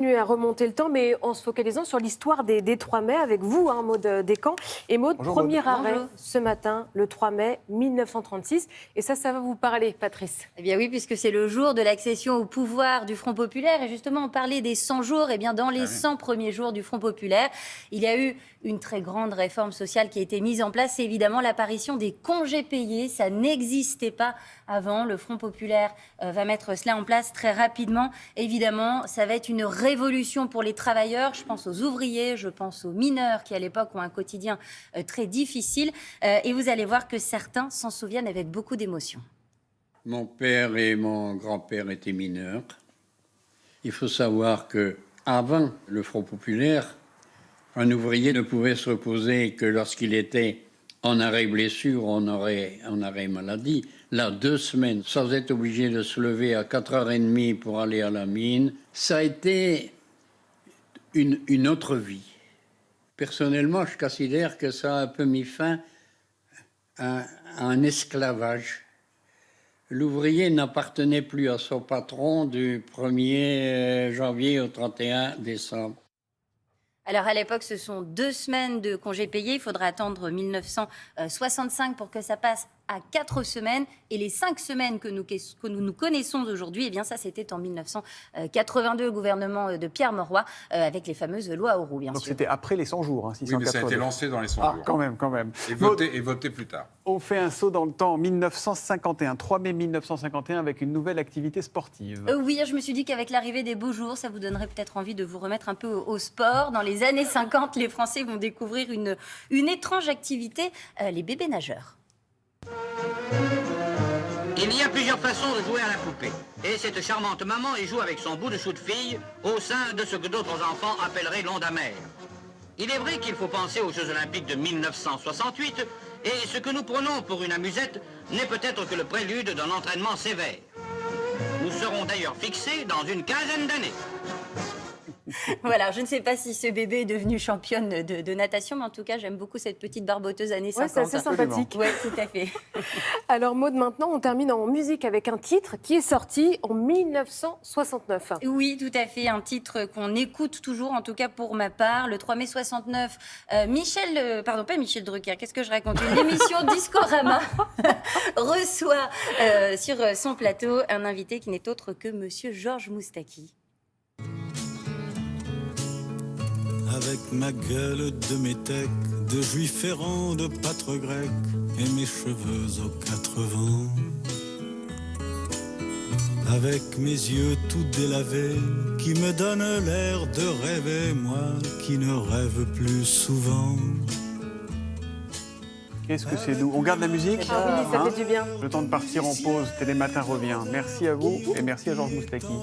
À remonter le temps, mais en se focalisant sur l'histoire des 3 mai avec vous, hein, Maud Descamps. Et Maud, Bonjour, premier Maud. arrêt Bonjour. ce matin, le 3 mai 1936. Et ça va vous parler, Patrice. Eh bien oui, puisque c'est le jour de l'accession au pouvoir du Front populaire. Et justement, on parlait des 100 jours. Eh bien, dans les 100 premiers jours du Front populaire, il y a eu une très grande réforme sociale qui a été mise en place. C'est évidemment l'apparition des congés payés. Ça n'existait pas avant. Le Front populaire va mettre cela en place très rapidement. Évidemment, ça va être une révolution pour les travailleurs. Je pense aux ouvriers, je pense aux mineurs qui, à l'époque, ont un quotidien très difficile. Et vous allez voir que certains s'en souviennent avec beaucoup d'émotion. Mon père et mon grand-père étaient mineurs. Il faut savoir que avant le Front populaire, un ouvrier ne pouvait se reposer que lorsqu'il était en arrêt blessure, en arrêt maladie. Là, 2 semaines, sans être obligé de se lever à 4h30 pour aller à la mine. Ça a été une autre vie. Personnellement, je considère que ça a un peu mis fin à un esclavage. L'ouvrier n'appartenait plus à son patron du 1er janvier au 31 décembre. Alors à l'époque, ce sont 2 semaines de congés payés. Il faudra attendre 1965 pour que ça passe à 4 semaines. Et les 5 semaines que nous connaissons aujourd'hui, eh bien ça c'était en 1982, gouvernement de Pierre Mauroy, avec les fameuses lois Auroux, bien Donc sûr. c'était après les 100 jours, hein, Oui, mais ça a été 682. lancé dans les 100 jours. Quand même. Et voté plus tard. On fait un saut dans le temps, 1951, 3 mai 1951, avec une nouvelle activité sportive. Oui, je me suis dit qu'avec l'arrivée des beaux jours, ça vous donnerait peut-être envie de vous remettre un peu au sport. Dans les années 50, les Français vont découvrir une étrange activité, les bébés nageurs. Il y a plusieurs façons de jouer à la poupée. Et cette charmante maman y joue avec son bout de chou-de-fille au sein de ce que d'autres enfants appelleraient l'onde amère. Il est vrai qu'il faut penser aux Jeux Olympiques de 1968 et ce que nous prenons pour une amusette n'est peut-être que le prélude d'un entraînement sévère. Nous serons d'ailleurs fixés dans une quinzaine d'années. Voilà, je ne sais pas si ce bébé est devenu championne de natation, mais en tout cas, j'aime beaucoup cette petite barboteuse années 50. Ouais, c'est assez sympathique. Oui, tout à fait. Alors Maud, maintenant, on termine en musique avec un titre qui est sorti en 1969. Oui, tout à fait. Un titre qu'on écoute toujours, en tout cas pour ma part. Le 3 mai 69, pas Michel Drucker, qu'est-ce que je raconte? Une émission Discorama reçoit sur son plateau un invité qui n'est autre que Monsieur Georges Moustaki. Avec ma gueule de métèque, de juif errant, de pâtre grec, et mes cheveux aux 4 vents. Avec mes yeux tout délavés, qui me donnent l'air de rêver, moi qui ne rêve plus souvent. Qu'est-ce que c'est doux. On garde la musique. Ah oui, ça fait du bien. Le temps de partir en pause, Télématin revient. Merci à vous et merci à Georges Moustaki.